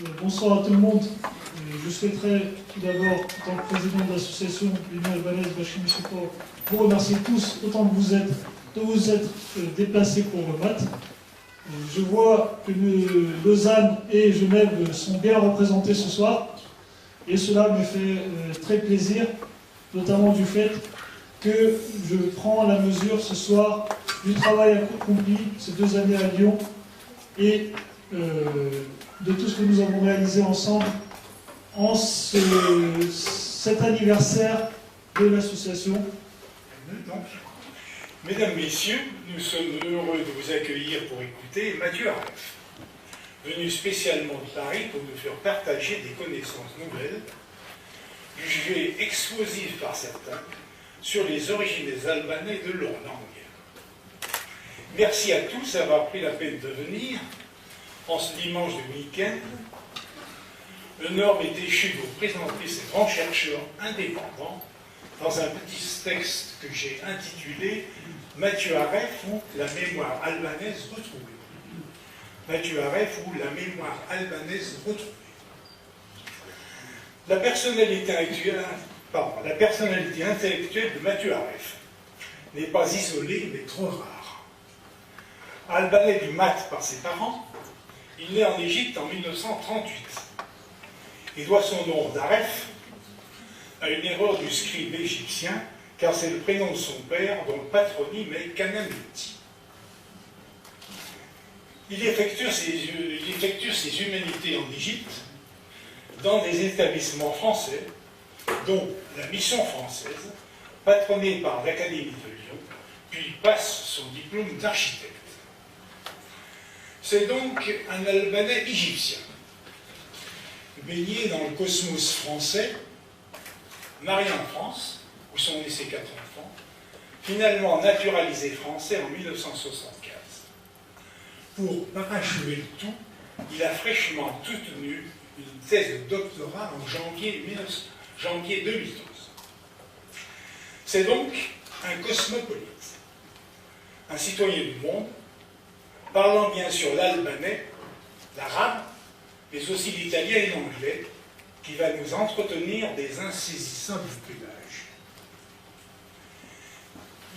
Bonsoir à tout le monde. Je souhaiterais tout d'abord, en tant que président de l'association L'Union albanaise Bachim Support, vous remercier tous autant que vous êtes, de vous être déplacés pour le MAT. Je vois que Lausanne et Genève sont bien représentés ce soir, et cela me fait très plaisir, notamment du fait que je prends la mesure ce soir du travail accompli ces 2 années à Lyon et de tout ce que nous avons réalisé ensemble en cet anniversaire de l'association. Mesdames, Messieurs, nous sommes heureux de vous accueillir pour écouter Mathieu Aref, venu spécialement de Paris pour nous faire partager des connaissances nouvelles, jugées explosives par certains, sur les origines des Albanais et de leur langue. Merci à tous d'avoir pris la peine de venir en ce dimanche de week-end. L'honneur m'est échu de vous présenter ces grands chercheurs indépendants dans un petit texte que j'ai intitulé « Mathieu Aref ou la mémoire albanaise retrouvée ». Mathieu Aref ou la mémoire albanaise retrouvée. La personnalité intellectuelle de Mathieu Aref n'est pas isolée, mais trop rare. Albanais du Mat par ses parents, il naît en Égypte en 1938 et doit son nom d'Aref à une erreur du scribe égyptien, car c'est le prénom de son père dont le patronyme est Kanamiti. Il effectue ses humanités en Égypte dans des établissements français, dont la Mission française, patronnée par l'Académie de Lyon, puis passe son diplôme d'architecte. C'est donc un Albanais égyptien, baigné dans le cosmos français, marié en France, où sont nés ses 4 enfants, finalement naturalisé français en 1975. Pour parachever le tout, il a fraîchement soutenu une thèse de doctorat en janvier 2012. C'est donc un cosmopolite, un citoyen du monde, parlant bien sûr l'albanais, l'arabe, mais aussi l'italien et l'anglais, qui va nous entretenir des insaisissables pédages.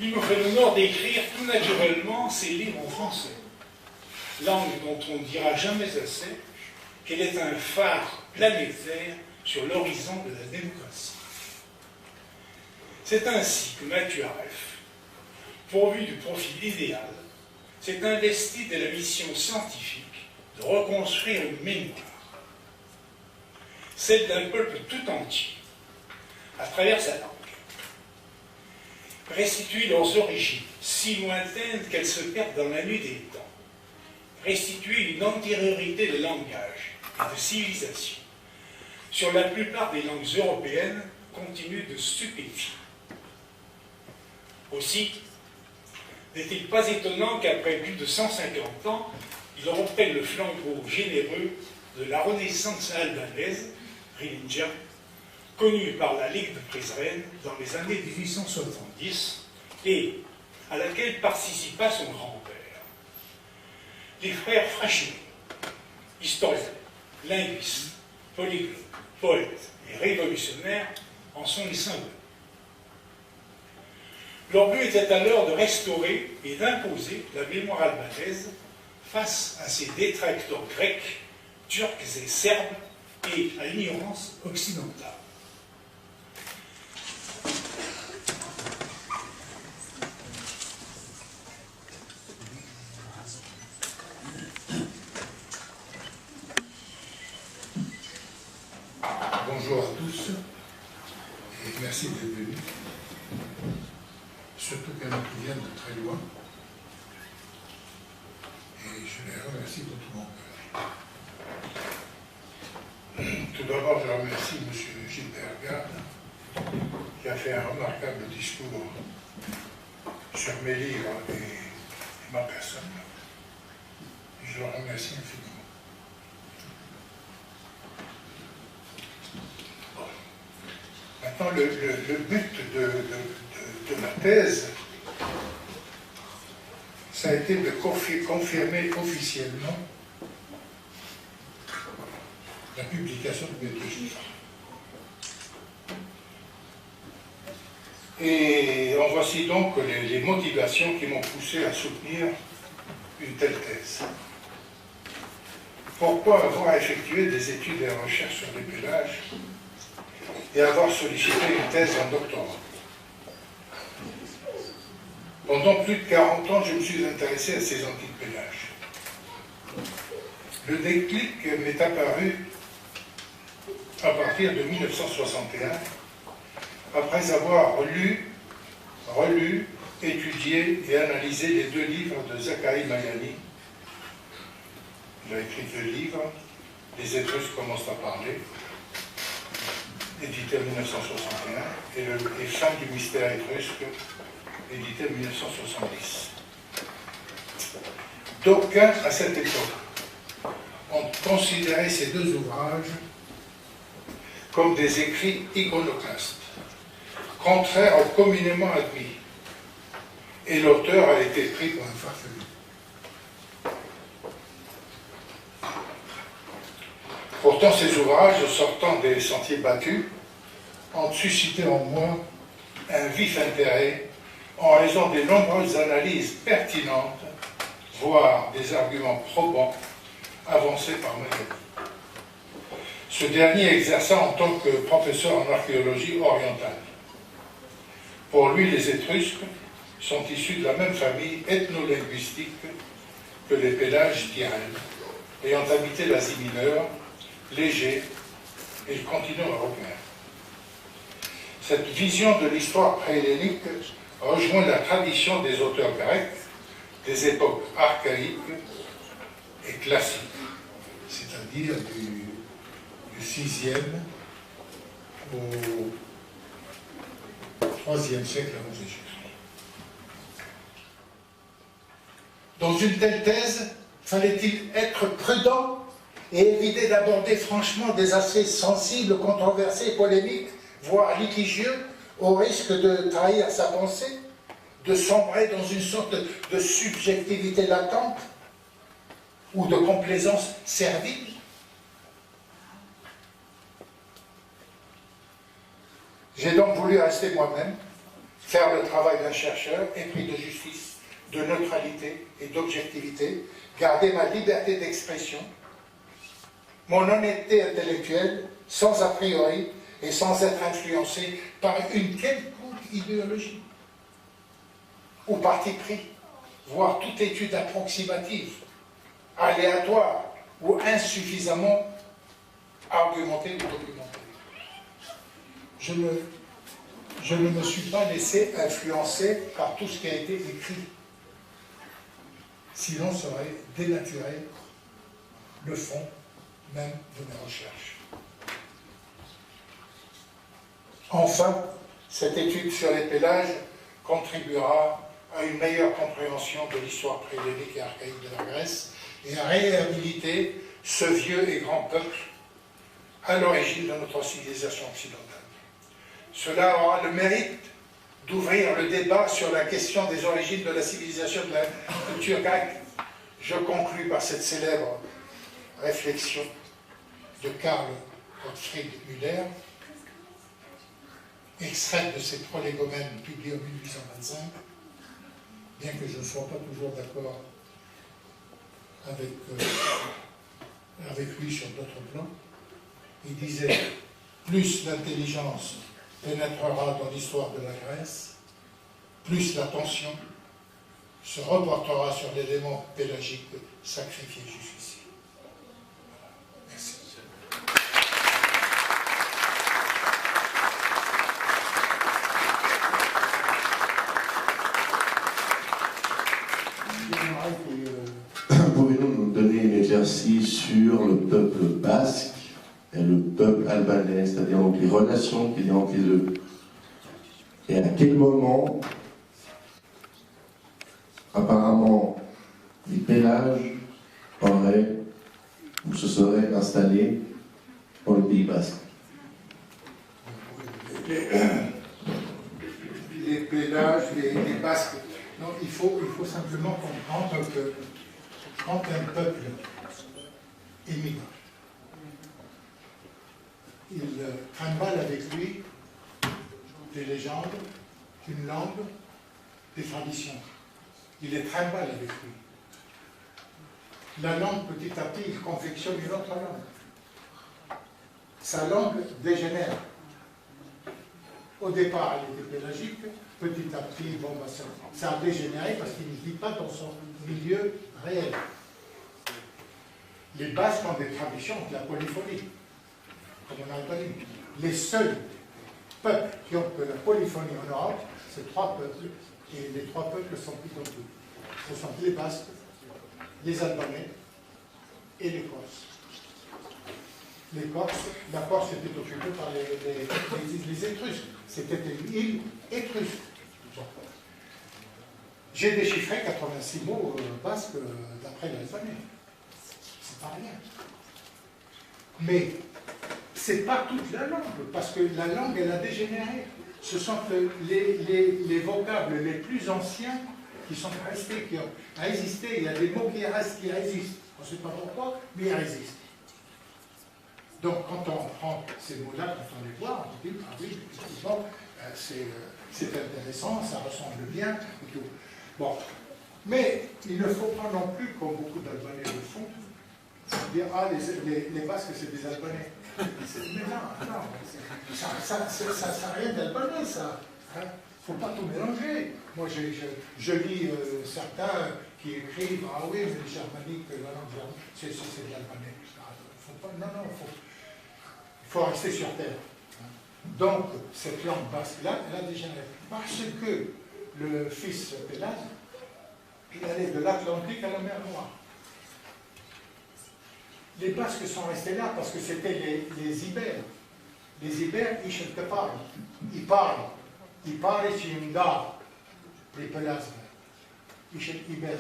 Il nous fait l'honneur d'écrire tout naturellement ses livres en français, langue dont on ne dira jamais assez qu'elle est un phare planétaire sur l'horizon de la démocratie. C'est ainsi que Mathieu Aref, pourvu du profil idéal, s'est investi de la mission scientifique de reconstruire une mémoire, celle d'un peuple tout entier, à travers sa langue. Restituer leurs origines, si lointaines qu'elles se perdent dans la nuit des temps. Restituer une antériorité de langage et de civilisation. Sur la plupart des langues européennes, continue de stupéfier. Aussi, n'est-il pas étonnant qu'après plus de 150 ans, il reprenne le flambeau généreux de la Renaissance albanaise, Rilinja, connue par la Ligue de Prizren dans les années 1870 et à laquelle participa son grand-père. Les frères Frachini, historiens, linguistes, polyglottes, poètes et révolutionnaires en sont les symboles. Leur but était alors de restaurer et d'imposer la mémoire albanaise face à ses détracteurs grecs, turcs et serbes et à l'ignorance occidentale. Bonjour à tous et merci d'être venus, surtout qu'il y en a qui viennent de très loin. Et je les remercie de tout mon cœur. Tout d'abord, je remercie M. Gilbert Garde, qui a fait un remarquable discours sur mes livres et ma personne. Et je le remercie infiniment. Maintenant, le but de ma thèse, ça a été de confirmer officiellement la publication de mes 2 livres. Et en voici donc les motivations qui m'ont poussé à soutenir une telle thèse. Pourquoi avoir effectué des études et recherches sur les pélages et avoir sollicité une thèse en doctorat? Pendant plus de 40 ans, je me suis intéressé à ces antiques pélages. Le déclic m'est apparu à partir de 1961, après avoir lu, relu, étudié et analysé les 2 livres de Zacharie Mayani. Il a écrit 2 livres, Les Étrusques commencent à parler, édité en 1961, et Fin du mystère étrusque, édité en 1970. D'aucuns, à cette époque, ont considéré ces 2 ouvrages comme des écrits iconoclastes, contraires au communément admis, et l'auteur a été pris pour un farfelu. Pourtant, ces ouvrages, sortant des sentiers battus, ont suscité en moi un vif intérêt en raison des nombreuses analyses pertinentes, voire des arguments probants avancés par Mayani. Ce dernier exerça en tant que professeur en archéologie orientale. Pour lui, les Étrusques sont issus de la même famille ethno-linguistique que les Pélages d'Irène, ayant habité l'Asie mineure, l'Égée et le continent européen. Cette vision de l'histoire préhellénique rejoint la tradition des auteurs grecs des époques archaïques et classiques, c'est-à-dire du 6e au 3e siècle avant Jésus. Dans une telle thèse, fallait-il être prudent et éviter d'aborder franchement des aspects sensibles, controversés, polémiques, voire litigieux, au risque de trahir sa pensée, de sombrer dans une sorte de subjectivité latente ou de complaisance servile? J'ai donc voulu rester moi-même, faire le travail d'un chercheur, épris de justice, de neutralité et d'objectivité, garder ma liberté d'expression, mon honnêteté intellectuelle, sans a priori et sans être influencé par une quelconque idéologie ou parti pris, voire toute étude approximative, aléatoire ou insuffisamment argumentée ou documentée. Je ne me suis pas laissé influencer par tout ce qui a été écrit. Sinon, ça aurait dénaturé le fond même de mes recherches. Enfin, cette étude sur les pélages contribuera à une meilleure compréhension de l'histoire préhellénique et archaïque de la Grèce et à réhabiliter ce vieux et grand peuple à l'origine de notre civilisation occidentale. Cela aura le mérite d'ouvrir le débat sur la question des origines de la civilisation de la culture grecque. Je conclus par cette célèbre réflexion de Karl Gottfried Müller, extraite de ses Prolégomènes publiés en 1825, bien que je ne sois pas toujours d'accord avec lui sur d'autres plans. Il disait « Plus l'intelligence pénétrera dans l'histoire de la Grèce, plus l'attention se reportera sur l'élément pélagique sacrifié jusqu'ici. » Merci. Pouvez-vous nous donner une éclaircie sur le peuple basque et le peuple albanais, c'est-à-dire donc les relations qu'il y a entre les deux? Et à quel moment, apparemment, les Pélages auraient ou se seraient installés dans le Pays basque? Les Pélages, les Basques. Non, il faut simplement comprendre que quand un peuple émigre, il trimballe avec lui des légendes, une langue, des traditions. Il les trimballe avec lui. La langue, petit à petit, il confectionne une autre langue. Sa langue dégénère. Au départ, elle était pélagique, petit à petit, bon, bah, ça a dégénéré parce qu'il ne vit pas dans son milieu réel. Les Basques ont des traditions de la polyphonie, comme en Albanie. Les seuls peuples qui ont de la polyphonie en Europe, c'est 3 peuples, et les 3 peuples sont plutôt tous. Ce sont les Basques, les Albanais et les Corses. Les Corses, la Corse était occupée par les Étrusques. C'était une île étrusque. J'ai déchiffré 86 mots basques d'après l'albanais. C'est pas rien. Mais c'est pas toute la langue, parce que la langue, elle a dégénéré. Ce sont les vocables les plus anciens qui sont restés, qui ont résisté. Il y a des mots qui restent, qui résistent. On ne sait pas pourquoi, mais ils résistent. Donc, quand on prend ces mots-là, quand on les voit, on dit, ah oui, effectivement, c'est intéressant, ça ressemble bien, et tout. Bon, mais il ne faut pas non plus, comme beaucoup d'Albanais le font, dire, ah, les Basques, c'est des Albanais. Mais non, ça n'a rien d'albanais, ça. Il ne faut pas tout mélanger. Moi, je lis certains qui écrivent, ah oui, mais les germaniques, la langue germanique, c'est de l'albanais. Non, il faut rester sur terre. Donc, cette langue basque-là, elle a dégénéré. Parce que le fils Pélade, il allait de l'Atlantique à la mer Noire. Les Basques sont restés là parce que c'était les Ibères. Les Ibères, ils te parlent. Ils parlent. Ils parlent et ils m'dar. Les Pelasmes. Ils Ibères.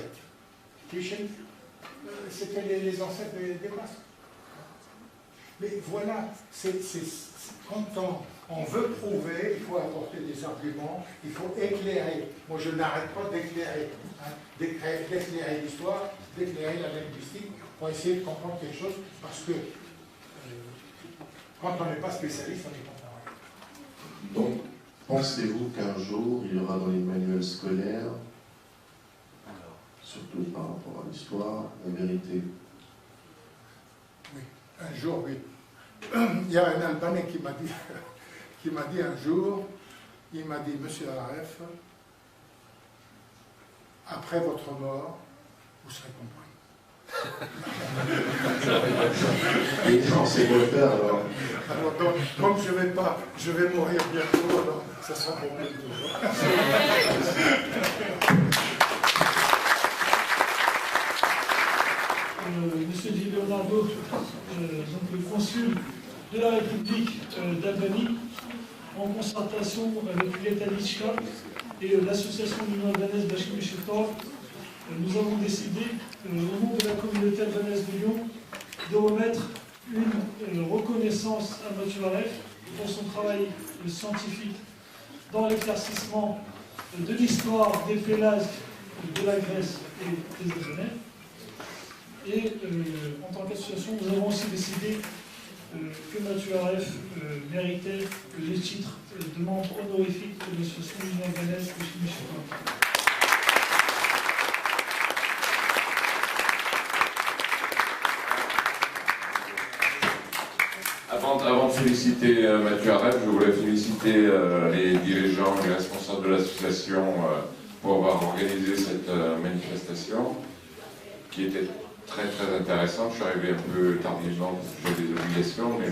C'était les ancêtres des Basques. Mais voilà, quand on veut prouver, il faut apporter des arguments, il faut éclairer. Moi, je n'arrête pas d'éclairer. D'éclairer l'histoire, d'éclairer la linguistique, pour essayer de comprendre quelque chose, parce que quand on n'est pas spécialiste, on n'est pas pareil. Donc, pensez-vous qu'un jour, il y aura dans les manuels scolaires, surtout par rapport à l'histoire, la vérité? Oui, un jour, oui. Il y a un Albanais qui m'a dit un jour, il m'a dit, Monsieur Aref, après votre mort, vous serez compris. Et non, c'est quoi faire alors? Alors donc, comme je vais mourir bientôt, alors ça sera pour bientôt. Monsieur Di Leonardo, donc le consul de la République d'Albanie, en concertation avec l'État Litchka et l'association d'Union albanaise Bashkim Shetor, nous avons décidé, au nom de la communauté albanaise de Lyon, de remettre une reconnaissance à Mathieu Aref pour son travail scientifique dans l'éclaircissement de l'histoire des Pélasques, de la Grèce et des Albanais. Et en tant qu'association, nous avons aussi décidé que Mathieu Aref méritait les titres de membre honorifique de l'association d'Union albanaise Bashkim Shetor. Avant de féliciter Mathieu Aref, je voulais féliciter les dirigeants et les responsables de l'association pour avoir organisé cette manifestation qui était très très intéressante. Je suis arrivé un peu tardivement parce que j'ai des obligations, mais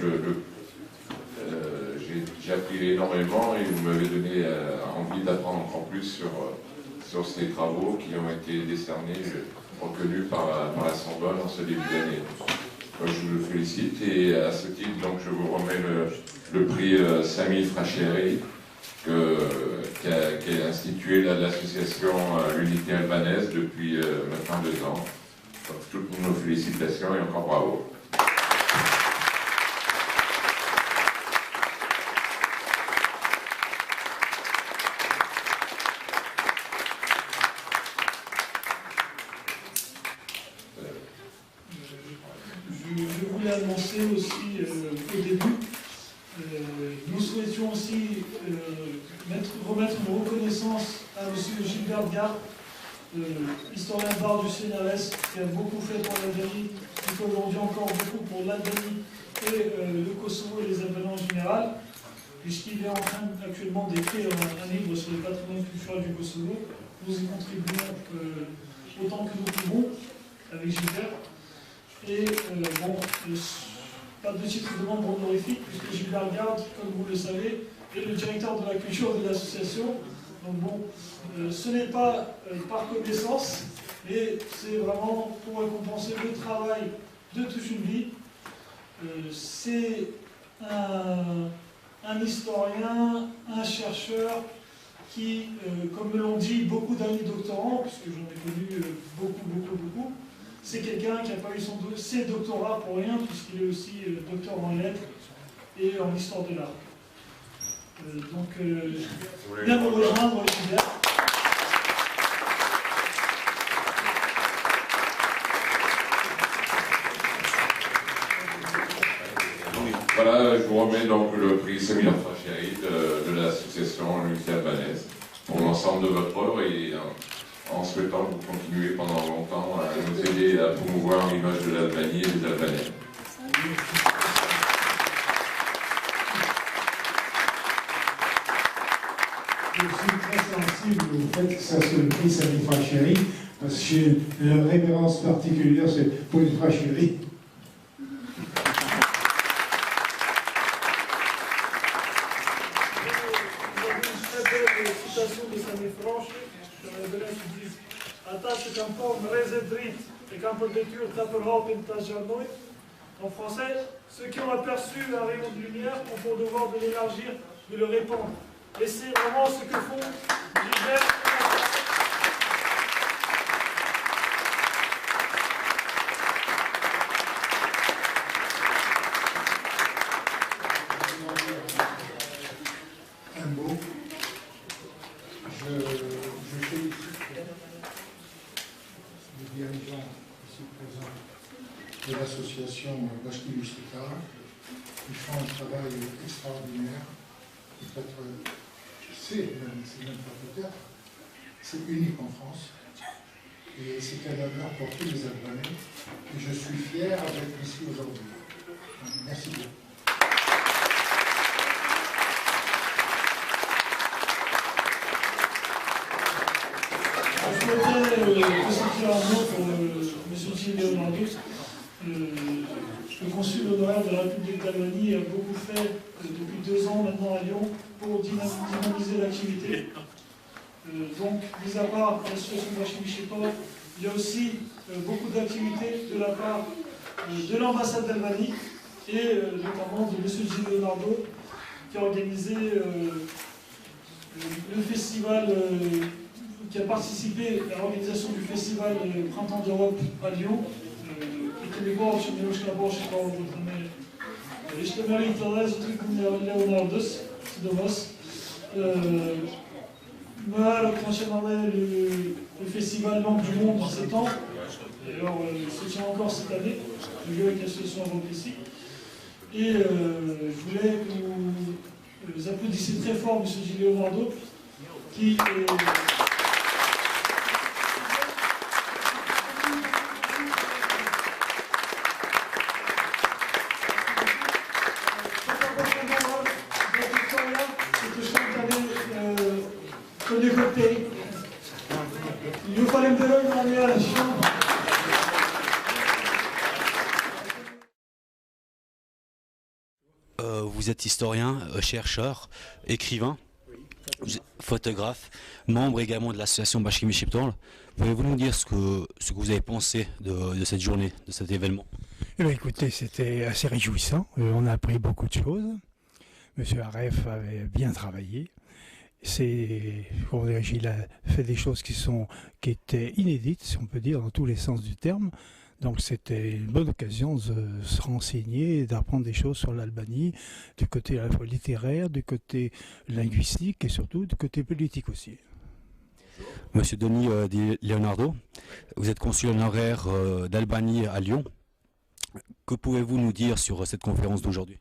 j'ai appris énormément et vous m'avez donné envie d'apprendre encore plus sur ces travaux qui ont été décernés, reconnus par la Sorbonne en ce début d'année. Je vous félicite et à ce titre, donc, je vous remets le prix Sami Fracheri qui a institué l'association L'Unité albanaise depuis maintenant 2 ans. Donc, toutes nos félicitations et encore bravo. Je voulais annoncer aussi au début Monsieur Gilbert Gard, historien d'art du CNRS, qui a beaucoup fait pour l'Albanie, qui fait aujourd'hui encore beaucoup pour l'Albanie et le Kosovo et les Albanais en général, puisqu'il est en train actuellement d'écrire un livre sur le patrimoine culturel du Kosovo. Nous y contribuons autant que nous pouvons avec Gilbert. Et bon, pas de titre de membre honorifique, puisque Gilbert Gard, comme vous le savez, est le directeur de la culture de l'association. Donc bon, ce n'est pas par connaissance, mais c'est vraiment pour récompenser le travail de toute une vie. C'est un historien, un chercheur qui, comme me l'ont dit beaucoup d'amis doctorants, puisque j'en ai connu beaucoup, c'est quelqu'un qui n'a pas eu ses doctorats pour rien, puisqu'il est aussi docteur en lettres et en histoire de l'art. Donc, bien nous rejoindre, Gilbert. Voilà, je vous remets donc le prix Samir Fracheri de l'association l'Unité albanaise pour l'ensemble de votre œuvre et en souhaitant que vous continuez pendant longtemps à nous aider à promouvoir l'image de l'Albanie et des Albanais. Je suis très sensible au fait que ça soit le prix Samir Fracheri, parce que j'ai une référence particulière, c'est Paul Fracheri. En français, ceux qui ont aperçu un rayon de lumière ont pour devoir de l'élargir, de le répandre. Et c'est vraiment ce que font Gilbert. Un mot. Je félicite les dirigeants ici présents de l'association Bashki Mishtikar, qui font un travail extraordinaire. Peut-être, c'est même pas peut-être, c'est unique en France. Et c'est un honneur pour tous les Albanais. Et je suis fier d'être ici aujourd'hui. Merci beaucoup. Je souhaiterais pressentir un mot pour M. Gilles Leonardo. Le consul honoraire de la République d'Albanie a beaucoup fait depuis 2 ans maintenant à Lyon pour dynamiser l'activité. Donc, mis à part l'association Bashki Mishtikar, il y a aussi beaucoup d'activités de la part de l'ambassade d'Albanie et notamment de M. Gilles Leonardo qui a organisé le festival, qui a participé à l'organisation du festival Printemps d'Europe à Lyon. Leonardo, le festival Langue du Monde en 7 ans. Et alors, il se tient encore cette année, le lieu avec l'association ici. Et je voulais que vous applaudissiez très fort M. Gilles Leonardo, qui est. Vous êtes historien, chercheur, écrivain, photographe, membre également de l'association Bashki Mishtikar. Pouvez-vous nous dire ce que vous avez pensé de cette journée, de cet événement? Eh bien, écoutez, c'était assez réjouissant. On a appris beaucoup de choses. Monsieur Aref avait bien travaillé. Il a fait des choses qui étaient inédites, si on peut dire, dans tous les sens du terme. Donc c'était une bonne occasion de se renseigner, d'apprendre des choses sur l'Albanie, du côté à la fois littéraire, du côté linguistique et surtout du côté politique aussi. Monsieur Denis Di Leonardo, vous êtes consul honoraire d'Albanie à Lyon. Que pouvez-vous nous dire sur cette conférence d'aujourd'hui?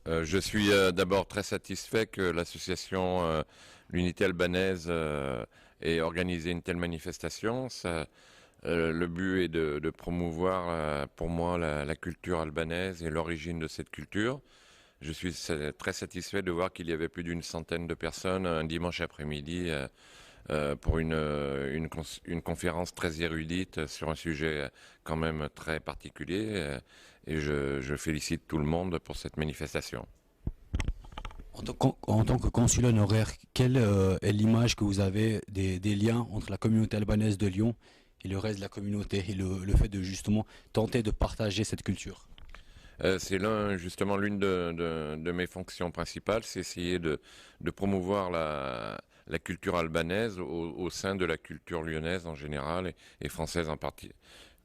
Je suis d'abord très satisfait que l'association l'unité albanaise et organiser une telle manifestation. Le but est de promouvoir pour moi la culture albanaise et l'origine de cette culture. Je suis très satisfait de voir qu'il y avait plus d'une centaine de personnes un dimanche après-midi pour une conférence très érudite sur un sujet quand même très particulier. Et je félicite tout le monde pour cette manifestation. En tant que consul honoraire, quelle est l'image que vous avez des liens entre la communauté albanaise de Lyon et le reste de la communauté et le fait de justement tenter de partager cette culture? C'est justement l'une de mes fonctions principales, c'est essayer de promouvoir la culture albanaise au sein de la culture lyonnaise en général et française en partie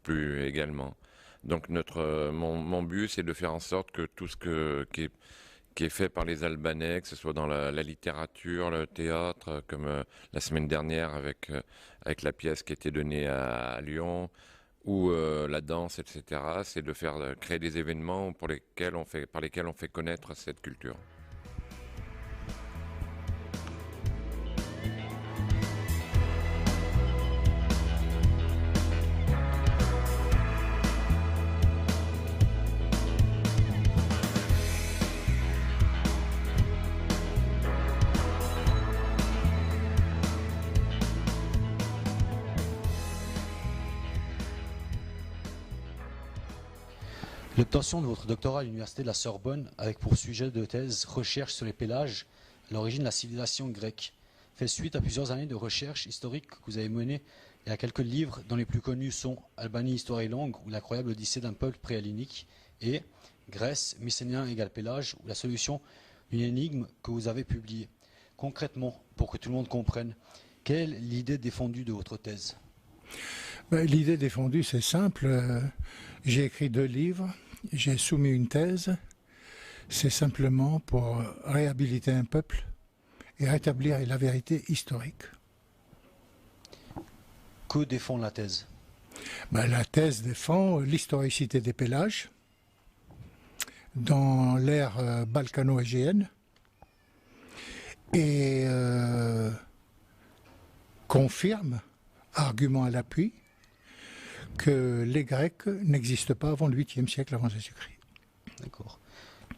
plus également. Donc mon but, c'est de faire en sorte que tout ce qui est fait par les Albanais, que ce soit dans la littérature, le théâtre, comme la semaine dernière avec la pièce qui était donnée à Lyon, ou la danse, etc., c'est de créer des événements par lesquels on fait connaître cette culture. L'obtention de votre doctorat à l'université de la Sorbonne avec pour sujet de thèse recherche sur les pélages, à l'origine de la civilisation grecque, fait suite à plusieurs années de recherche historique que vous avez menées et à quelques livres dont les plus connus sont Albanie, Histoire et Langue ou L'incroyable Odyssée d'un peuple préhellénique et Grèce, Mycénien égale Pélage ou La solution d'une énigme que vous avez publiée. Concrètement, pour que tout le monde comprenne, quelle est l'idée défendue de votre thèse? L'idée défendue, c'est simple. J'ai écrit 2 livres, j'ai soumis une thèse. C'est simplement pour réhabiliter un peuple et rétablir la vérité historique. Que défend la thèse? La thèse défend l'historicité des pélages dans l'ère balkano-égéenne et confirme, argument à l'appui, que les Grecs n'existent pas avant le 8e siècle avant Jésus-Christ. D'accord.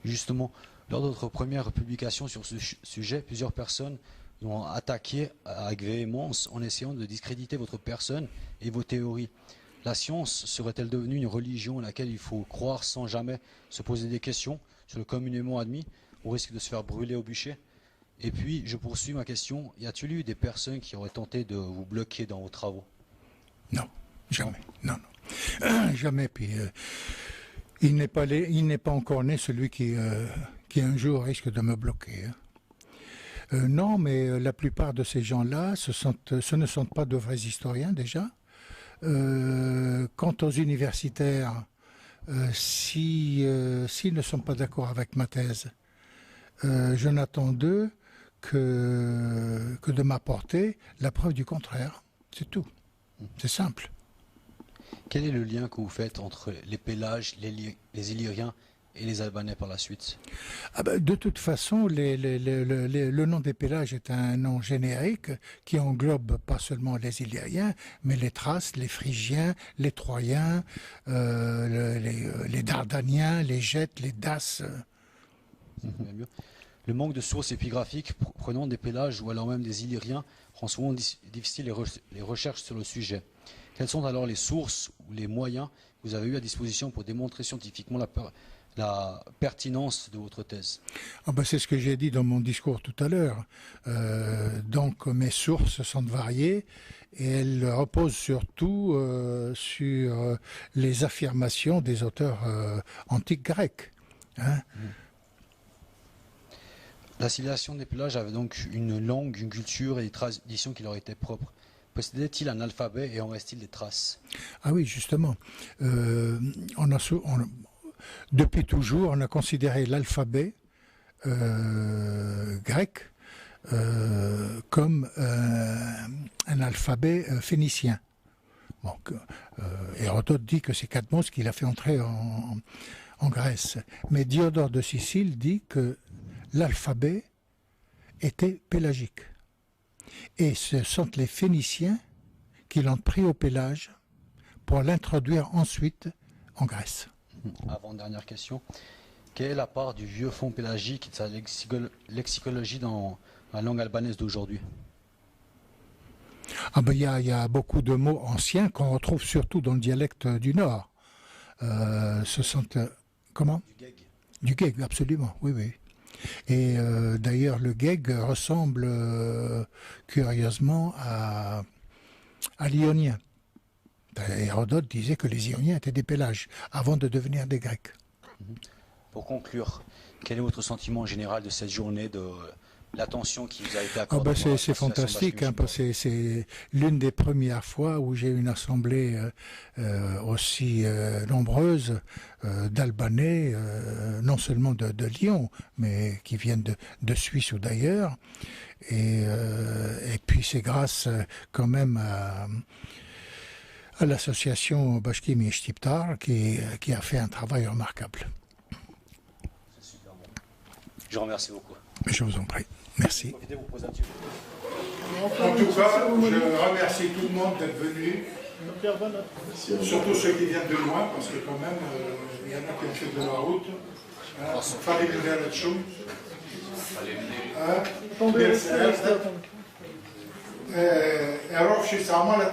Justement, lors de votre première publication sur ce sujet, plusieurs personnes ont attaqué avec véhémence en essayant de discréditer votre personne et vos théories. La science serait-elle devenue une religion à laquelle il faut croire sans jamais se poser des questions sur le communément admis, au risque de se faire brûler au bûcher? Et puis, je poursuis ma question, y a-t-il eu des personnes qui auraient tenté de vous bloquer dans vos travaux? Non, jamais. Non. Jamais. Puis, il n'est pas encore né celui qui un jour risque de me bloquer. Non, mais la plupart de ces gens-là, ce ne sont pas de vrais historiens déjà. Quant aux universitaires, s'ils ne sont pas d'accord avec ma thèse, je n'attends d'eux que de m'apporter la preuve du contraire. C'est tout. C'est simple. Quel est le lien que vous faites entre les Pélages, les Illyriens et les Albanais par la suite? De toute façon, le nom des Pélages est un nom générique qui englobe pas seulement les Illyriens, mais les Thraces, les Phrygiens, les Troyens, les Dardaniens, les Gètes, les Daces. Le manque de sources épigraphiques prenant des Pélages ou alors même des Illyriens rend souvent difficile les recherches sur le sujet. Quelles sont alors les sources ou les moyens que vous avez eu à disposition pour démontrer scientifiquement la pertinence de votre thèse? C'est ce que j'ai dit dans mon discours tout à l'heure. Donc mes sources sont variées et elles reposent surtout sur les affirmations des auteurs antiques grecs. La civilisation des Pélages avait donc une langue, une culture et des traditions qui leur étaient propres. Possédait-il un alphabet et en reste-t-il des traces? Ah oui, justement. Depuis toujours, on a considéré l'alphabet grec comme un alphabet phénicien. Hérodote dit que c'est Cadmos qui l'a fait entrer en Grèce. Mais Diodore de Sicile dit que l'alphabet était pélagique. Et ce sont les Phéniciens qui l'ont pris au pélage pour l'introduire ensuite en Grèce. Avant-dernière question. Quelle est la part du vieux fonds pélagique et de sa lexicologie dans la langue albanaise d'aujourd'hui? Ah ben, y a beaucoup de mots anciens qu'on retrouve surtout dans le dialecte du Nord. Ce sont... comment? Du geg. Du geg, absolument, oui, oui. Et d'ailleurs, le geg ressemble curieusement à l'Ionien. Hérodote disait que les Ioniens étaient des Pélages avant de devenir des Grecs. Pour conclure, quel est votre sentiment général de cette journée, de l'attention qui vous a été accordée? C'est fantastique, hein, parce que c'est l'une des premières fois où j'ai une assemblée aussi nombreuse d'Albanais, non seulement de Lyon, mais qui viennent de Suisse ou d'ailleurs. Et puis c'est grâce quand même à l'association Bashkim et Shtiptar qui a fait un travail remarquable. C'est super bon. Je vous remercie beaucoup. Je vous en prie. Merci. En tout cas, je remercie tout le monde d'être venu, surtout ceux qui viennent de loin, parce que quand même, il y en a qui ont fait de la route. Fallait venir là-dessus. Alors, je suis à moi la